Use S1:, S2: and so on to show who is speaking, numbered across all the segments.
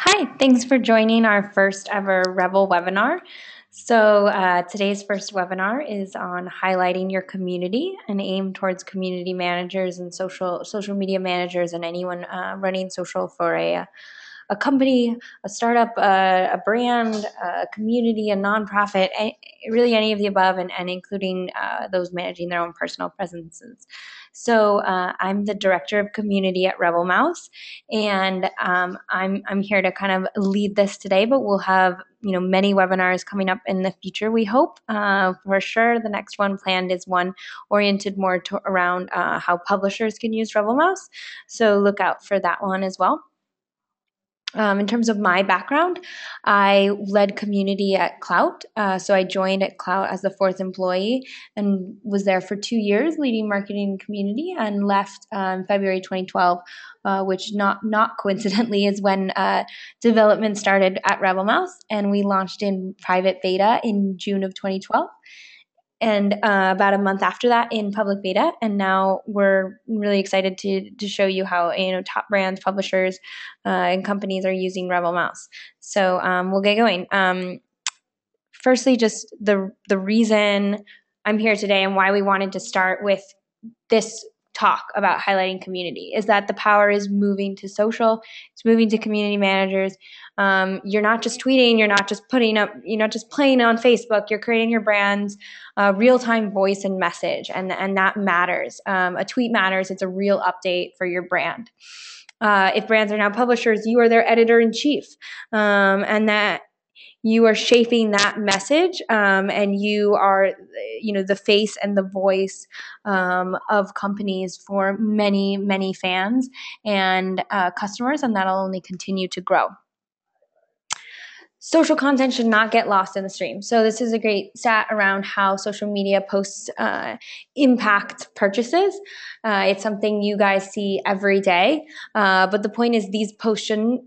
S1: Hi, thanks for joining our first ever Rebel webinar. So today's first webinar is on highlighting your community and aimed towards community managers and social media managers and anyone running social for a company, a startup, a brand, a community, a nonprofit, really any of the above, and including those managing their own personal presences. So I'm the director of community at RebelMouse, and I'm here to kind of lead this today. But we'll have many webinars coming up in the future. We hope for sure. The next one planned is one oriented more around how publishers can use RebelMouse. So look out for that one as well. In terms of my background, I led community at Clout. So I joined at Clout as the fourth employee and was there for 2 years leading marketing and community, and left in February 2012, which not coincidentally is when development started at RebelMouse, and we launched in private beta in June of 2012. And about a month after that in public beta, and now we're really excited to show you how top brands, publishers, and companies are using RebelMouse. So we'll get going. Firstly, just the reason I'm here today and why we wanted to start with this talk about highlighting community is that the power is moving to social. It's moving to community managers. You're not just tweeting, you're not just putting up, you're not just playing on Facebook, you're creating your brand's real-time voice and message, and that matters. A tweet matters. It's a real update for your brand. If brands are now publishers, you are their editor-in-chief, and that you are shaping that message, and you are, the face and the voice of companies for many, many fans and customers, and that'll only continue to grow. Social content should not get lost in the stream. So this is a great stat around how social media posts impact purchases. It's something you guys see every day, but the point is these posts shouldn't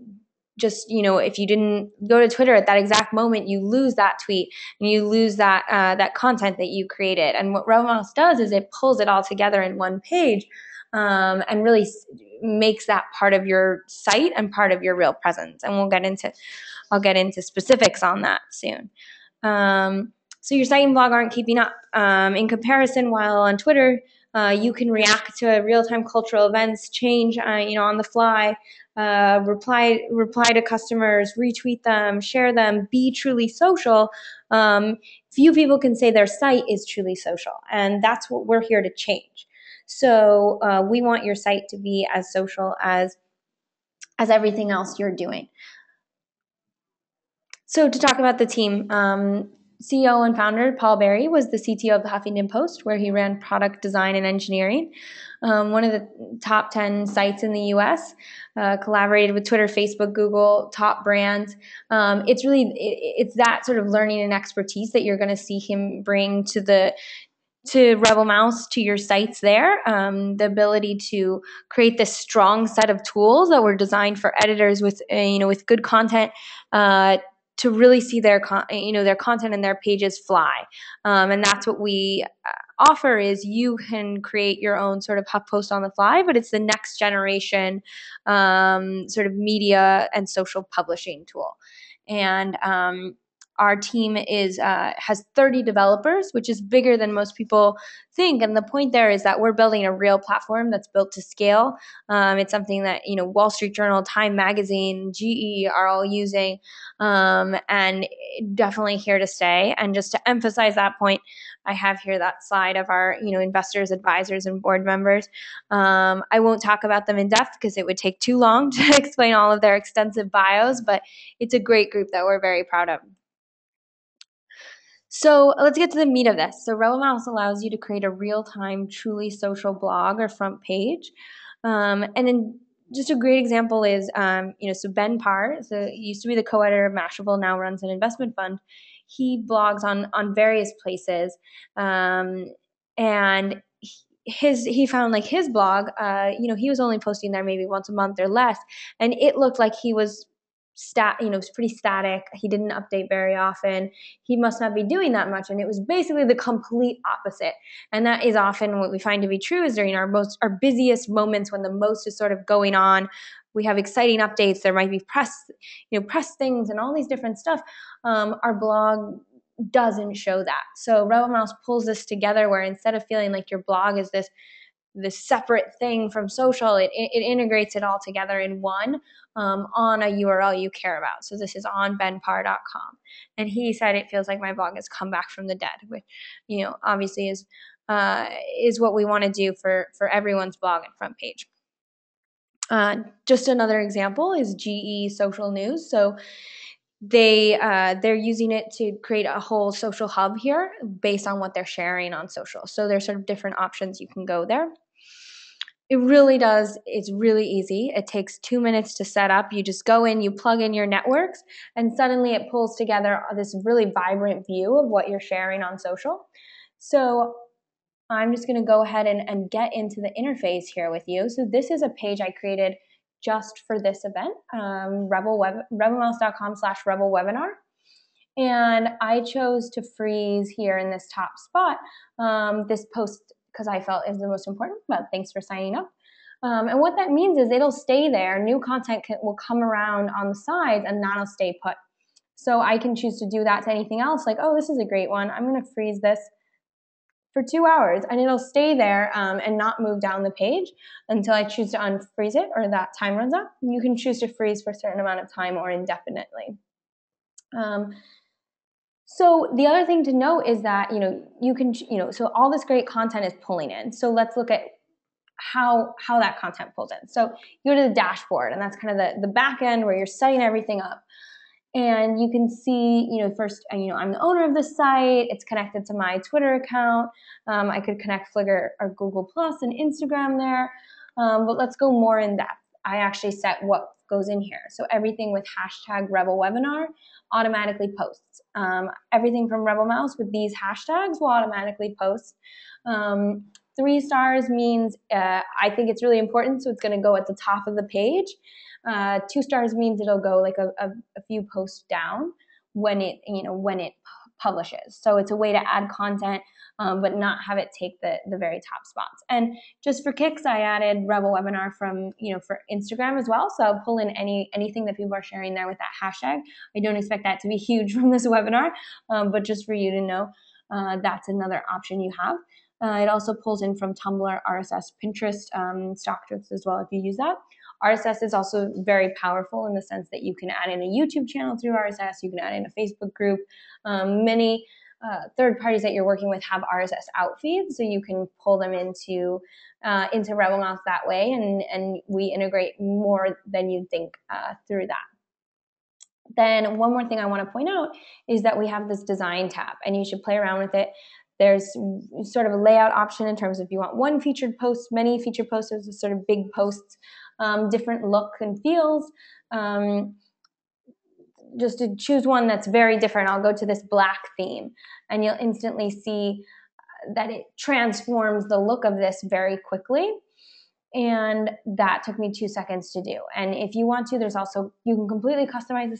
S1: just, if you didn't go to Twitter at that exact moment, you lose that tweet and you lose that content that you created. And what RebelMouse does is it pulls it all together in one page and really makes that part of your site and part of your real presence. And I'll get into specifics on that soon. So your site and blog aren't keeping up. In comparison, while on Twitter, you can react to real-time cultural events, change, on the fly, reply to customers, retweet them, share them, be truly social. Few people can say their site is truly social, and that's what we're here to change. So we want your site to be as social as everything else you're doing. So to talk about the team, CEO and founder Paul Berry was the CTO of the Huffington Post, where he ran product design and engineering, one of the top 10 sites in the US, collaborated with Twitter, Facebook, Google, top brands. It's that sort of learning and expertise that you're going to see him bring to RebelMouse, to your sites there. The ability to create this strong set of tools that were designed for editors with good content, to really see their content and their pages fly. And that's what we offer, is you can create your own sort of HuffPost on the fly, but it's the next generation sort of media and social publishing tool. And our team has 30 developers, which is bigger than most people think. And the point there is that we're building a real platform that's built to scale. It's something that Wall Street Journal, Time Magazine, GE are all using, and definitely here to stay. And just to emphasize that point, I have here that slide of our investors, advisors, and board members. I won't talk about them in depth because it would take too long to explain all of their extensive bios, but it's a great group that we're very proud of. So let's get to the meat of this. So RebelMouse allows you to create a real-time, truly social blog or front page. And then just a great example is, so Ben Parr, so he used to be the co-editor of Mashable, now runs an investment fund. He blogs on various places, and he found like his blog, he was only posting there maybe once a month or less, and it looked like he was was pretty static. He didn't update very often. He must not be doing that much. And it was basically the complete opposite. And that is often what we find to be true, is during our busiest moments, when the most is sort of going on, we have exciting updates. There might be press things and all these different stuff. Our blog doesn't show that. So RebelMouse pulls this together where instead of feeling like your blog is this separate thing from social, it integrates it all together in one on a URL you care about. So this is on benparr.com. And he said it feels like my blog has come back from the dead, which, obviously is what we want to do for everyone's blog and front page. Just another example is GE Social News. So they're using it to create a whole social hub here based on what they're sharing on social. So there's sort of different options you can go there. It really does. It's really easy. It takes 2 minutes to set up. You just go in, you plug in your networks, and suddenly it pulls together this really vibrant view of what you're sharing on social. So I'm just going to go ahead and get into the interface here with you. So this is a page I created just for this event, rebelmouse.com/rebelwebinar. And I chose to freeze here in this top spot this post because I felt is the most important, but thanks for signing up. And what that means is it'll stay there. New content will come around on the sides and that'll stay put. So I can choose to do that to anything else, like, oh, this is a great one. I'm going to freeze this for 2 hours and it'll stay there and not move down the page until I choose to unfreeze it or that time runs up. You can choose to freeze for a certain amount of time or indefinitely. So the other thing to note is that, you can, so all this great content is pulling in. So let's look at how that content pulls in. So you go to the dashboard and that's kind of the back end where you're setting everything up. And you can see, first, I'm the owner of the site. It's connected to my Twitter account. I could connect Flickr or Google Plus and Instagram there. But let's go more in depth. I actually set what goes in here. So everything with hashtag RebelWebinar automatically posts. Everything from RebelMouse with these hashtags will automatically post. 3 stars means I think it's really important, so it's going to go at the top of the page. 2 stars means it'll go like a few posts down when it publishes. So it's a way to add content, but not have it take the very top spots. And just for kicks, I added Rebel Webinar from for Instagram as well. So I'll pull in anything that people are sharing there with that hashtag. I don't expect that to be huge from this webinar, but just for you to know, that's another option you have. It also pulls in from Tumblr, RSS, Pinterest, StockTwits as well if you use that. RSS is also very powerful in the sense that you can add in a YouTube channel through RSS. You can add in a Facebook group. Many third parties that you're working with have RSS out feeds, so you can pull them into RebelMouse that way, and we integrate more than you'd think through that. Then one more thing I want to point out is that we have this design tab, and you should play around with it. There's sort of a layout option in terms of if you want one featured post, many featured posts, there's sort of big posts, different look and feels. Just to choose one that's very different, I'll go to this black theme, and you'll instantly see that it transforms the look of this very quickly. And that took me 2 seconds to do. And if you want to, you can completely customize the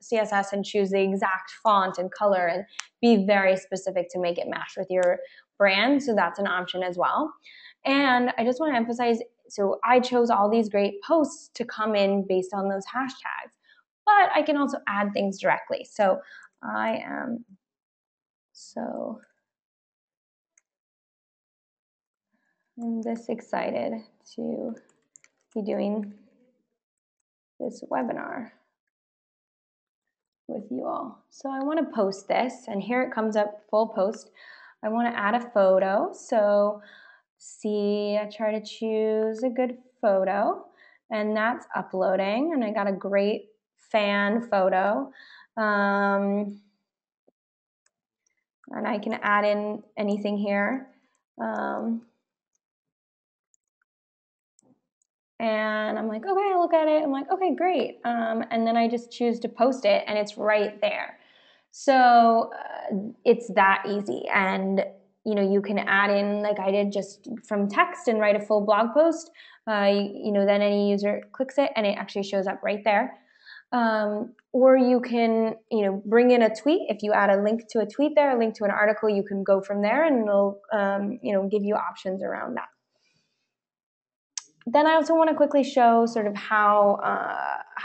S1: CSS and choose the exact font and color and be very specific to make it match with your brand. So that's an option as well. And I just want to emphasize, so I chose all these great posts to come in based on those hashtags, but I can also add things directly. So I am I'm this excited to be doing this webinar with you all. So I want to post this, and here it comes up, full post. I want to add a photo. So I try to choose a good photo, and that's uploading, and I got a great fan photo. And I can add in anything here. And I'm like, okay, I look at it. I'm like, okay, great. And then I just choose to post it, and it's right there. So it's that easy. And you can add in, like I did, just from text and write a full blog post. Then any user clicks it, and it actually shows up right there. Or you can, bring in a tweet. If you add a link to a tweet there, a link to an article, you can go from there, and it'll, give you options around that. Then I also want to quickly show sort of how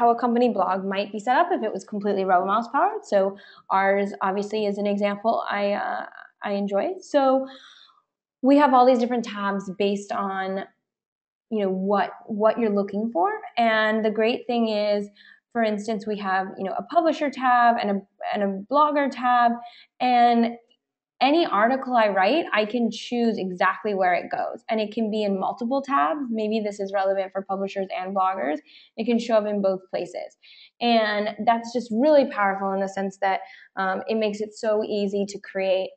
S1: a company blog might be set up if it was completely RebelMouse powered. So ours obviously is an example I enjoy. So we have all these different tabs based on what you're looking for, and the great thing is, for instance, we have a publisher tab and a blogger tab, and any article I write, I can choose exactly where it goes, and it can be in multiple tabs. Maybe this is relevant for publishers and bloggers. It can show up in both places, and that's just really powerful in the sense that it makes it so easy to create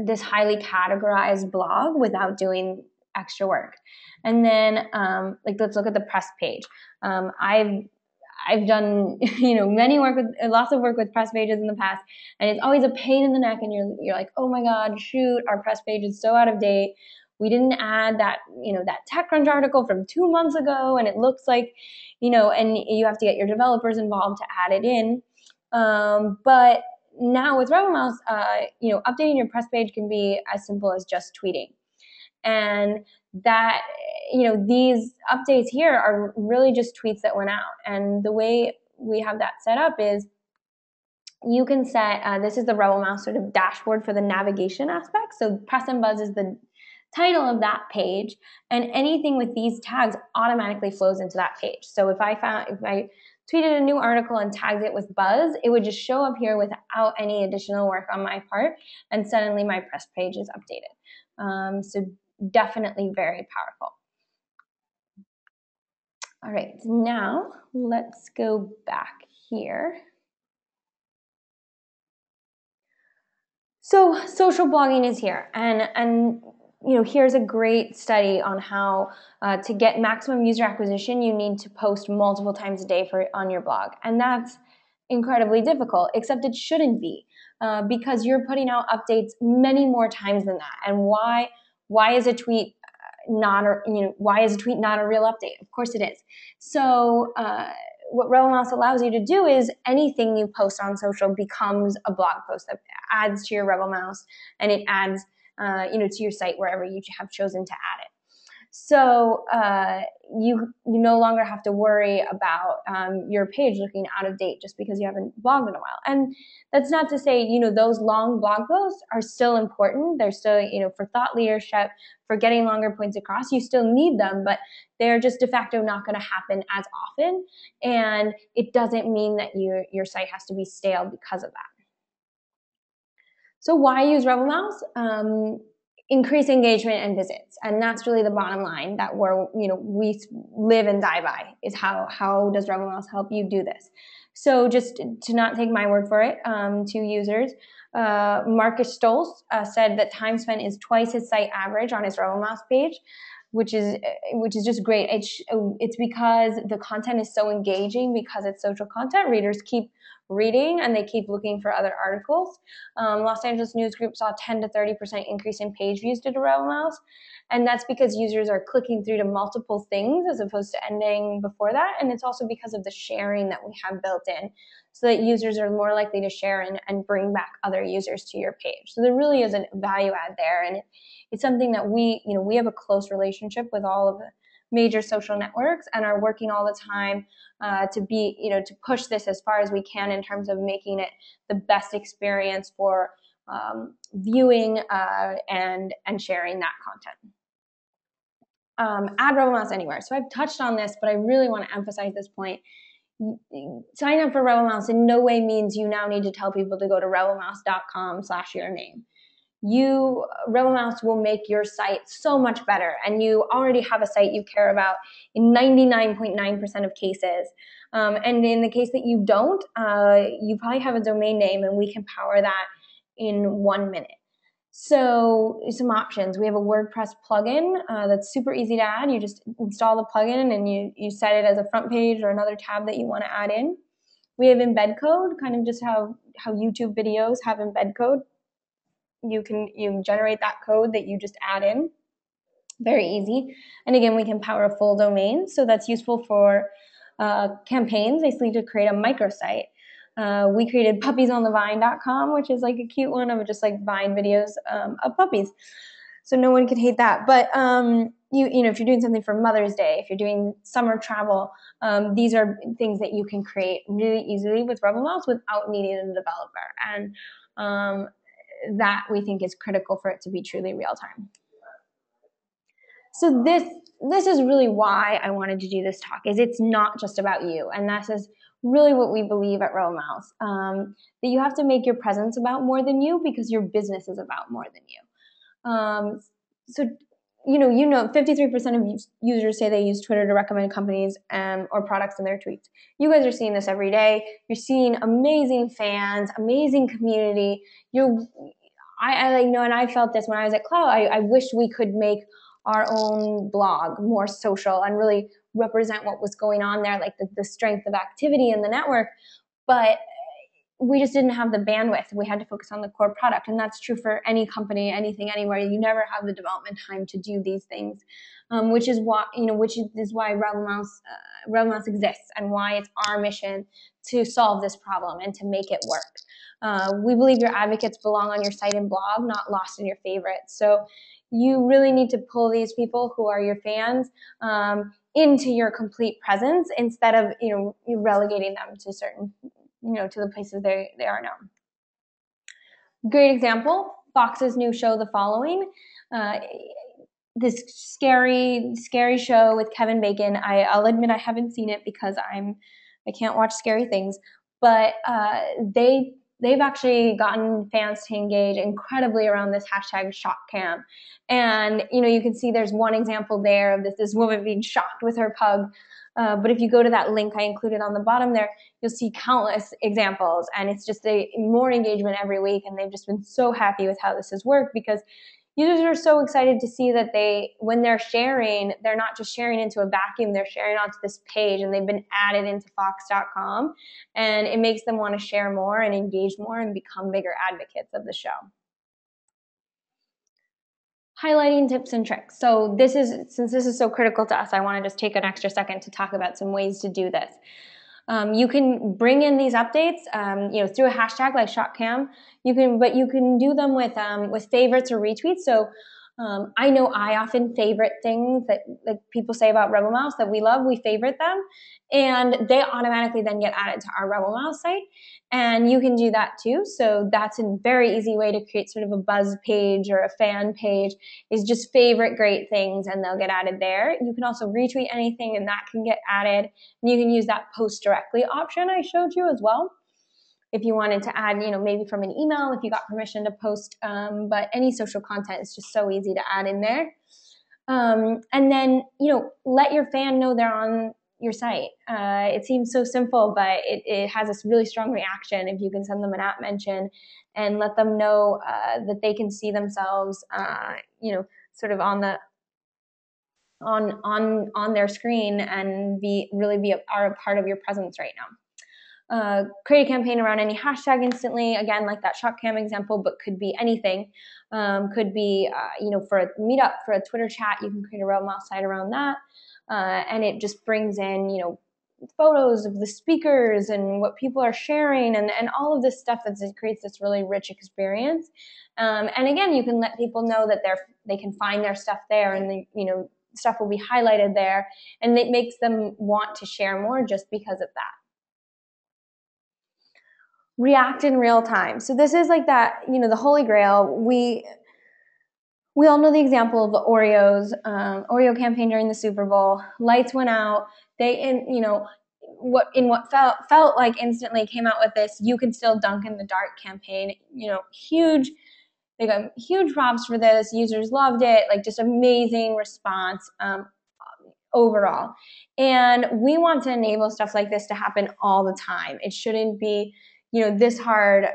S1: this highly categorized blog without doing extra work. And then let's look at the press page. I've done lots of work with press pages in the past, and it's always a pain in the neck, and you're like, oh my god, shoot, our press page is so out of date. We didn't add that that TechCrunch article from 2 months ago, and it looks like and you have to get your developers involved to add it in. But now with RebelMouse, updating your press page can be as simple as just tweeting, and that these updates here are really just tweets that went out. And the way we have that set up is you can set this is the RebelMouse sort of dashboard for the navigation aspect. So press and buzz is the title of that page, and anything with these tags automatically flows into that page. So if I tweeted a new article and tagged it with buzz, it would just show up here without any additional work on my part, and suddenly my press page is updated. So definitely very powerful. All right, now let's go back here. So social blogging is here, and here's a great study on how to get maximum user acquisition, you need to post multiple times a day on your blog, and that's incredibly difficult. Except it shouldn't be, because you're putting out updates many more times than that. And why is a tweet not a real update? Of course it is. So what RebelMouse allows you to do is anything you post on social becomes a blog post that adds to your RebelMouse, and it adds to your site wherever you have chosen to add it. So you no longer have to worry about your page looking out of date just because you haven't blogged in a while. And that's not to say those long blog posts are still important. They're still for thought leadership, for getting longer points across. You still need them, but they're just de facto not going to happen as often. And it doesn't mean that your site has to be stale because of that. So why use RebelMouse? Increase engagement and visits, and that's really the bottom line that we live and die by, is how does RebelMouse help you do this. So just to not take my word for it, to users, Marcus Stolz said that time spent is twice his site average on his RebelMouse page, which is just great. It's because the content is so engaging, because it's social content. Readers keep reading and they keep looking for other articles. Los Angeles News Group saw 10 to 30% increase in page views due to RebelMouse, and that's because users are clicking through to multiple things as opposed to ending before that. And it's also because of the sharing that we have built in, so that users are more likely to share and bring back other users to your page. So there really is a value add there, and it's something that we have a close relationship with all of the major social networks, and are working all the time to push this as far as we can in terms of making it the best experience for viewing and sharing that content. Add RebelMouse anywhere. So I've touched on this, but I really want to emphasize this point. Sign up for RebelMouse in no way means you now need to tell people to go to rebelmouse.com/yourname. RebelMouse will make your site so much better, and you already have a site you care about in 99.9% of cases. And in the case that you don't, you probably have a domain name, and we can power that in 1 minute. So some options. We have a WordPress plugin that's super easy to add. You just install the plugin and you set it as a front page or another tab that you want to add in. We have embed code, kind of just how YouTube videos have embed code. You generate that code that you just add in. Very easy. And again, we can power a full domain, so that's useful for campaigns. They need to create a microsite. We created puppiesonthevine.com, which is like a cute one of just like Vine videos of puppies. So no one can hate that. But you know, if you're doing something for Mother's Day, if you're doing summer travel, these are things that you can create really easily with RebelMouse without needing a developer. And that we think is critical for it to be truly real time. So this is really why I wanted to do this talk, is it's not just about you. And this is really what we believe at RebelMouse, that you have to make your presence about more than you, because your business is about more than you. So, you know, 53% of users say they use Twitter to recommend companies or products in their tweets. You guys are seeing this every day. You're seeing amazing fans, amazing community. I know, and I felt this when I was at Cloud. I wish we could make our own blog more social and really represent what was going on there, like the strength of activity in the network. But we just didn't have the bandwidth. We had to focus on the core product. And that's true for any company, anything, anywhere. You never have the development time to do these things, which is why, which is why RebelMouse exists, and why it's our mission to solve this problem and to make it work. We believe your advocates belong on your site and blog, not lost in your favorites. So you really need to pull these people who are your fans into your complete presence, instead of, you relegating them to certain, to the places they are known. Great example, Fox's new show, The Following. This scary show with Kevin Bacon. I'll admit I haven't seen it because I can't watch scary things, but they've actually gotten fans to engage incredibly around this hashtag ShockCam. And, you can see there's one example there of this woman being shocked with her pug. But if you go to that link I included on the bottom there, you'll see countless examples, and it's just more engagement every week. And they've just been so happy with how this has worked, because users are so excited to see that when they're sharing, they're not just sharing into a vacuum, they're sharing onto this page, and they've been added into fox.com, and it makes them want to share more and engage more and become bigger advocates of the show. Highlighting tips and tricks. So since this is so critical to us, I want to just take an extra second to talk about some ways to do this. You can bring in these updates, through a hashtag like ShockCam. But you can do them with favorites or retweets. So I know I often favorite things that people say about RebelMouse that we love. We favorite them, and they automatically then get added to our RebelMouse site. And you can do that too. So that's a very easy way to create sort of a buzz page or a fan page, is just favorite great things, and they'll get added there. You can also retweet anything, and that can get added. And you can use that post directly option I showed you as well, if you wanted to add, maybe from an email, if you got permission to post. But any social content is just so easy to add in there. And then, let your fan know they're on your site. It seems so simple, but it has this really strong reaction if you can send them an app mention and let them know that they can see themselves, sort of on their screen, and really be a part of your presence right now. Create a campaign around any hashtag instantly, again, like that ShockCam example, but could be anything. Could be, for a meetup, for a Twitter chat, you can create a RebelMouse site around that. And it just brings in, photos of the speakers and what people are sharing, and all of this stuff that creates this really rich experience. And again, you can let people know that they can find their stuff there, and stuff will be highlighted there, and it makes them want to share more just because of that. React in real time. So this is like that, the holy grail. We all know the example of the Oreo campaign during the Super Bowl. Lights went out. What felt like instantly came out with this "You Can Still Dunk in the Dark" campaign. Huge. They got huge props for this. Users loved it. Like, just amazing response overall. And we want to enable stuff like this to happen all the time. It shouldn't be, this hard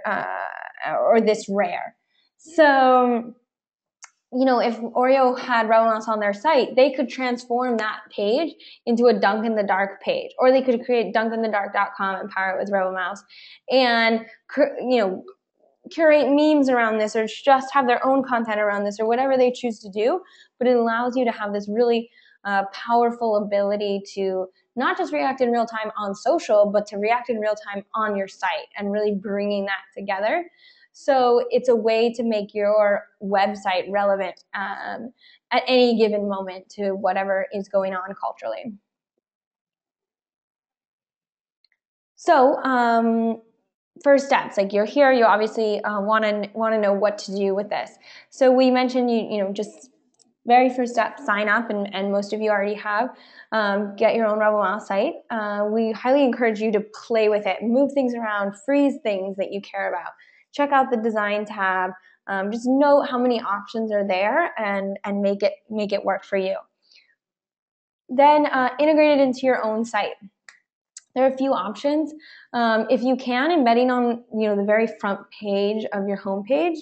S1: or this rare. So, if Oreo had RebelMouse on their site, they could transform that page into a Dunk in the Dark page, or they could create dunkinthedark.com and power it with RebelMouse, and curate memes around this, or just have their own content around this, or whatever they choose to do. But it allows you to have this really powerful ability to not just react in real time on social, but to react in real time on your site, and really bringing that together So it's a way to make your website relevant at any given moment to whatever is going on culturally. So first steps, like you're here, you obviously want to know what to do with this. So we mentioned you know, just very first step, sign up, and most of you already have. Get your own RebelMouse site. We highly encourage you to play with it, move things around, freeze things that you care about. Check out the design tab. Just note how many options are there and make it work for you. Then integrate it into your own site. There are a few options. If you can, embedding on the very front page of your homepage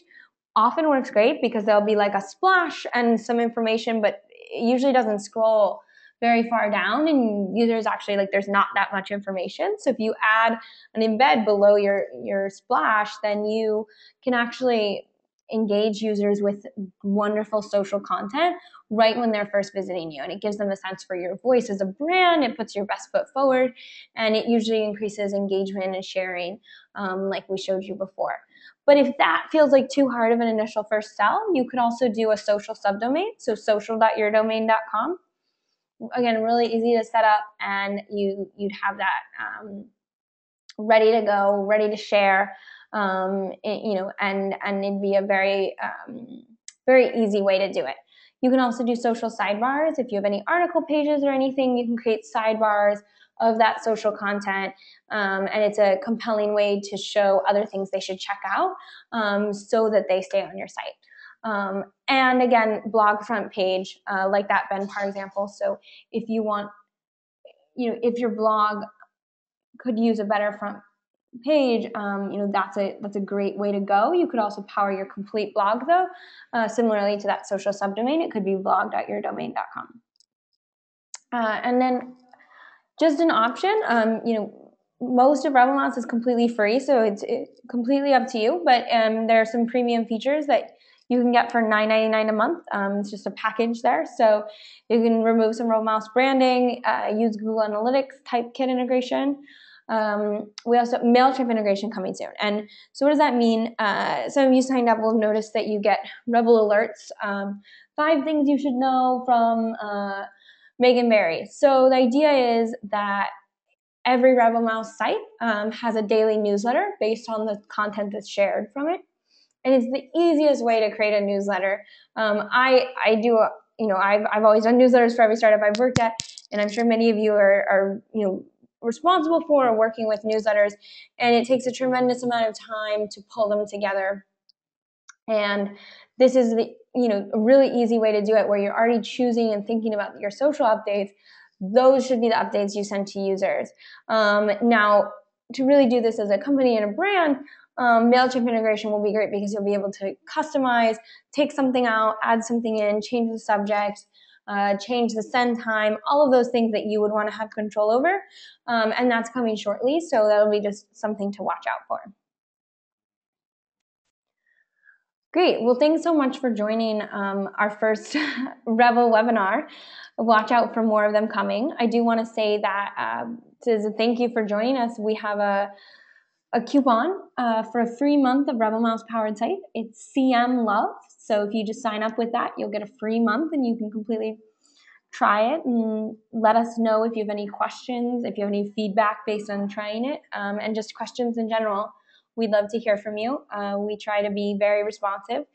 S1: often works great because there'll be like a splash and some information, but it usually doesn't scroll very far down, and users actually, like, there's not that much information. So if you add an embed below your splash, then you can actually engage users with wonderful social content right when they're first visiting you, and it gives them a sense for your voice as a brand. It puts your best foot forward, and it usually increases engagement and sharing, like we showed you before. But if that feels like too hard of an initial first sell, you could also do a social subdomain, so social.yourdomain.com. Again, really easy to set up, and you'd have that ready to go, ready to share, and it'd be a very very easy way to do it. You can also do social sidebars. If you have any article pages or anything, you can create sidebars of that social content, and it's a compelling way to show other things they should check out, so that they stay on your site. And again, blog front page, like that Ben Parr example. So if you want, if your blog could use a better front page, that's a great way to go. You could also power your complete blog though, similarly to that social subdomain. It could be blog.yourdomain.com. And then just an option, most of RebelMouse is completely free, so it's completely up to you, but there are some premium features that you can get for $9.99 a month. It's just a package there, so you can remove some RebelMouse branding, use Google Analytics Typekit integration. We also have MailChimp integration coming soon. And so what does that mean? Some of you signed up will have noticed that you get Rebel alerts, 5 things you should know from Megan Barry. So the idea is that every RebelMouse site has a daily newsletter based on the content that's shared from it. And it's the easiest way to create a newsletter. I do, I've always done newsletters for every startup I've worked at, and I'm sure many of you are responsible for or working with newsletters, and it takes a tremendous amount of time to pull them together. And this is a really easy way to do it, where you're already choosing and thinking about your social updates. Those should be the updates you send to users. Now, to really do this as a company and a brand, MailChimp integration will be great because you'll be able to customize, take something out, add something in, change the subject, change the send time, all of those things that you would want to have control over. And that's coming shortly, so that'll be just something to watch out for. Great. Well, thanks so much for joining our first Rebel webinar. Watch out for more of them coming. I do want to say that as a thank you for joining us, we have a coupon for a free month of RebelMouse powered site. It's CM Love. So if you just sign up with that, you'll get a free month, and you can completely try it and let us know if you have any questions, if you have any feedback based on trying it, and just questions in general. We'd love to hear from you. We try to be very responsive,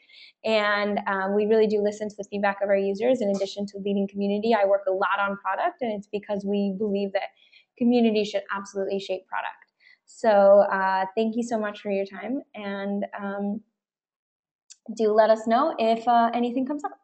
S1: and we really do listen to the feedback of our users. In addition to leading community, I work a lot on product, and it's because we believe that community should absolutely shape product. So thank you so much for your time, and do let us know if anything comes up.